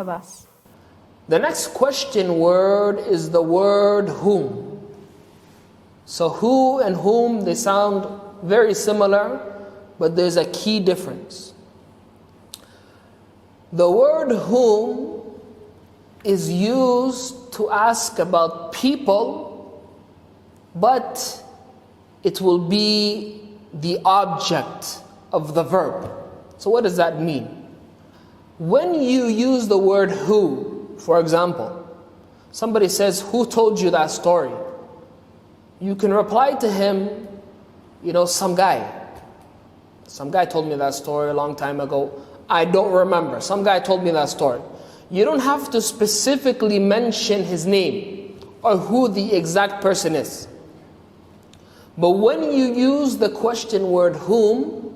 Kadaas. The next question word is the word whom. So who and whom, they sound very similar, but there's a key difference. The word whom is used to ask about people, but it will be the object of the verb. So what does that mean? When you use the word who, for example, somebody says, who told you that story? You can reply to him, some guy. Some guy told me that story a long time ago. I don't remember. Some guy told me that story. You don't have to specifically mention his name or who the exact person is. But when you use the question word whom,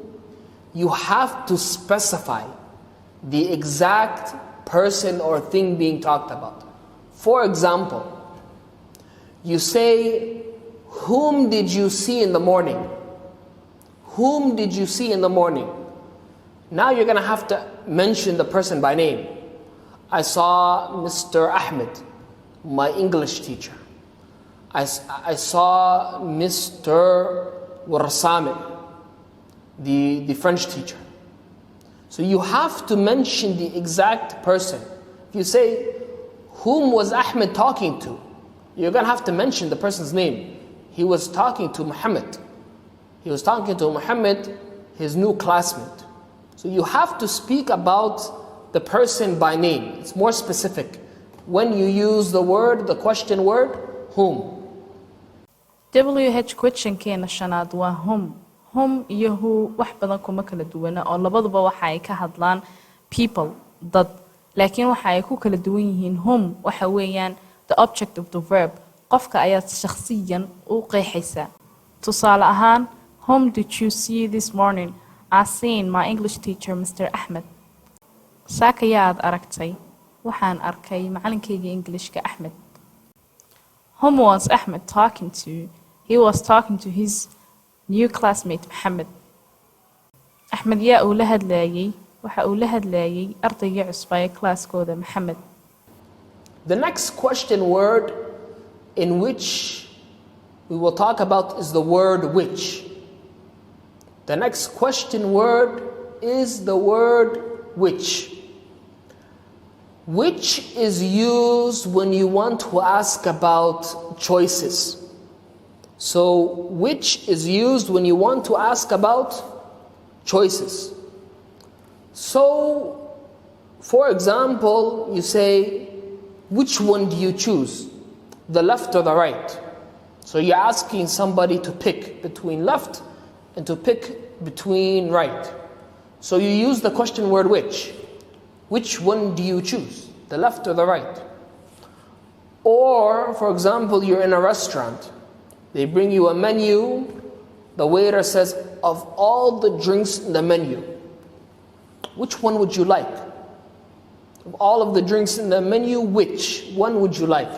you have to specify the exact person or thing being talked about. For example, you say, whom did you see in the morning? Whom did you see in the morning? Now you're going to have to mention the person by name. I saw Mr. Ahmed, my English teacher. I saw Mr. Warasame, the French teacher. So you have to mention the exact person. If you say, whom was Ahmed talking to? You're going to have to mention the person's name. He was talking to Muhammad. He was talking to Muhammad, his new classmate. So you have to speak about the person by name. It's more specific. When you use the question word, whom. WH question-keena shanaad waa whom. Whom iyo who wax badan kuma kala duwana oo labaduba waxa ay ka hadlaan people, dad. Laakiin waxa ay ku kala duwan yihiin whom waxa weeyaan the object of the verb. Qofka ayaad shakhsiyan u qeexaysaa. Tusaale ahaan, whom did you see this morning? I seen my English teacher, Mr. Ahmed. Saaka yaad aragtay? Waxaan arkay macalinkayga Englishka Ahmed. Whom was Ahmed talking to? He was talking to his new classmate, Muhammad. Ahmed yaa uu la hadlayay? Waxa uu la hadlayay ardayga cusub ee class-kooda Muhammad. The next question word in which we will talk about is the word which. The next question word is the word which. Which is used when you want to ask about choices. So, which is used when you want to ask about choices. So, for example, you say, which one do you choose? The left or the right? So you're asking somebody to pick between left and to pick between right. So you use the question word which. Which one do you choose? The left or the right? Or, for example, you're in a restaurant. They bring you a menu. The waiter says, of all the drinks in the menu, which one would you like? Of all of the drinks in the menu, which one would you like?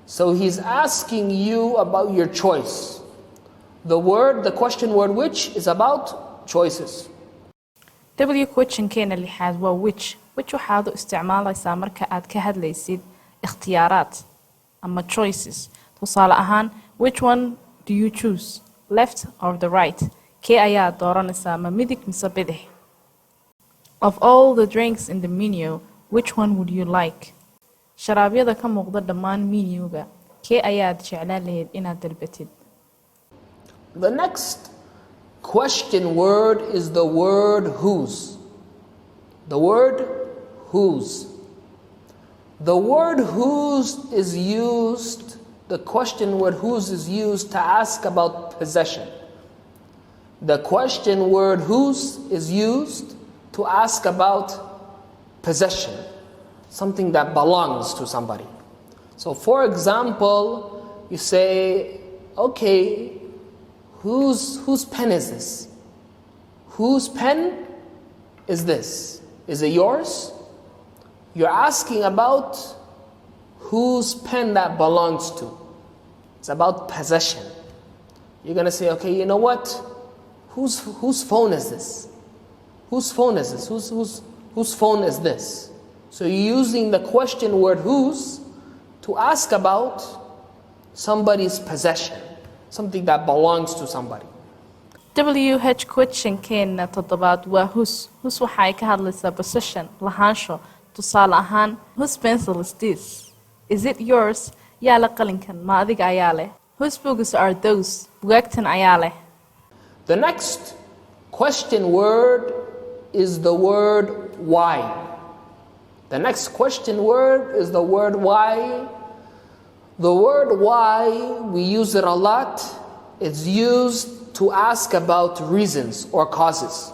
So he's asking you about your choice. The question word which is about choices. W question-keena lixaad waa which. Which waxaad u isticmaalaysaa marka aad ka hadlaysid ikhtiyaaraad ama choices. Tusaale ahaan, which one do you choose? Left or the right? Kee ayaad dooranaysaa ma midig mise bidix? Of all the drinks in the menu, which one would you like? Sharaabyada ka muuqda dhammaan menu-ga, kee ayaad jeclaan lahayd inaad dalbatid? The next question word is the word whose. The word whose. The word whose is used, the question word whose is used to ask about possession. The question word whose is used to ask about possession, something that belongs to somebody. So for example, you say, okay, whose pen is this? Whose pen is this? Is it yours? You're asking about whose pen that belongs to. It's about possession. You're going to say, okay, you know what? Whose phone is this? Whose phone is this? Whose phone is this? So you're using the question word whose to ask about somebody's possession, something that belongs to somebody. WH questionkeena toddobaad waa whose. Whose waxay ka hadlaysaa possession, lahaansho. Tusaale ahaan, whose pencil is this? Is it yours? Yaa la qalinkan, ma adiga ayaa leh. Whose books are those? Bugaagtan ayaa leh. The next question word is the word why. The next question word is the word why. The word why, we use it a lot. It's used to ask about reasons or causes.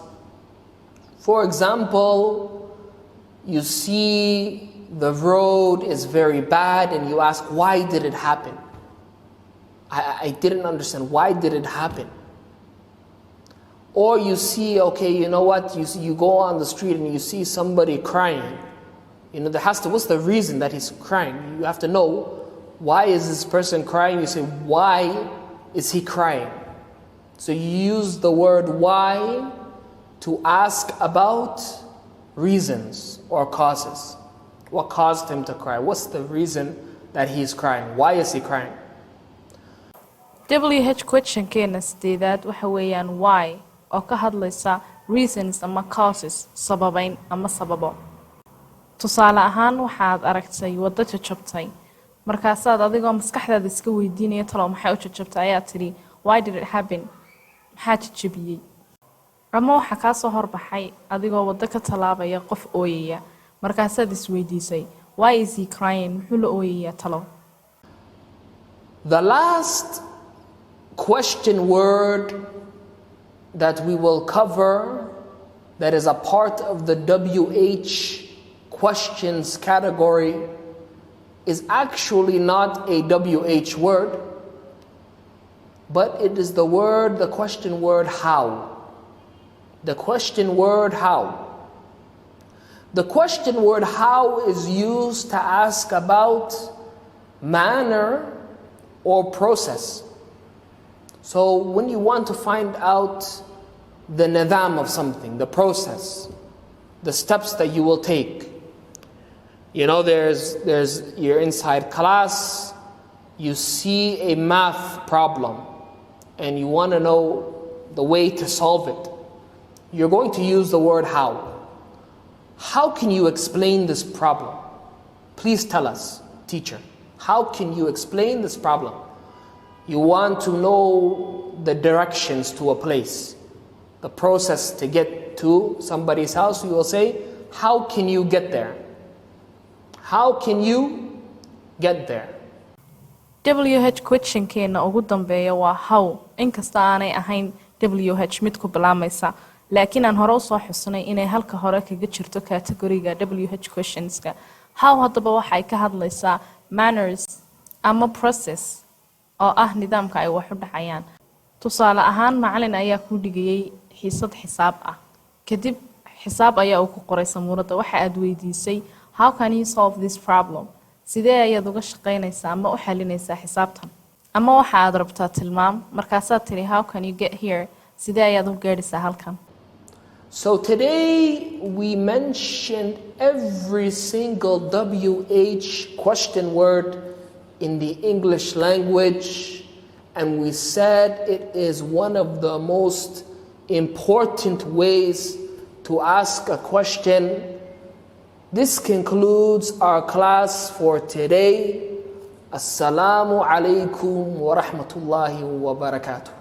For example, you see the road is very bad and you ask, why did it happen? I didn't understand. Why did it happen? Or you see, okay, you know what? You go on the street and you see somebody crying. What's the reason that he's crying? You have to know, why is this person crying? You say, why is he crying? So you use the word why to ask about reasons or causes. What caused him to cry? What's the reason that he's crying? Why is he crying? WH questionkeena sideedaad waxa weeyaan why oo ka hadlaysa reasons ama causes, sababayn ama sababo. Tusaale ahaan waxaad aragtay waddo jajabtay. Markaasaad adigoo maskaxdaada iska weydiinaya talo maxay u jajabtay ayaa tiri, why did it happen? Maxaa jajabiyey? Ama waxa ka soo horbaxay adigoo waddo ka talaabaya qof ooyaya. Markaasaad isweydiisay, why is he crying? Muxuu la ooyaya talo? The last question word that we will cover that is a part of the WH questions category is actually not a WH word, but it is the question word how. The question word how. The question word how is used to ask about manner or process. So when you want to find out the nidam of something, the process, the steps that you will take. You're inside class, you see a math problem, and you want to know the way to solve it. You're going to use the word how. How can you explain this problem? Please tell us, teacher. How can you explain this problem? You want to know the directions to a place, the process to get to somebody's house. You will say, how can you get there? How can you get there? WH questionkeena ugu dambeeya waa how, inkasta aanay ahayn WH mid ku bilaamaysa, laakiin aan hore u soo xusnay inay halka hore kaga jirto categoriga WH questionska. How haddaba waxay ka hadlaysaa manners ama process oo ah nidaamka ay wax u dhacayaan. Tusaale ahaan, macallin ayaa ku dhigayay xiisad xisaab ah. Kadib xisaab ayaa uu ku qoray samuurada. Waxa aad weydiisay, how can you solve this problem? Sidee ayaad uga shaqaynaysaa ama u xalinaysaa xisaabtan? Ama waxa aad rabtaa tilmaam, markaasaad tiri, how can you get here? Sidee ayaad u gaadhisaa halkan? So today we mentioned every single WH question word in the English language, and we said it is one of the most important ways to ask a question. This concludes our class for today. Assalamu alaikum wa rahmatullahi wa barakatuh.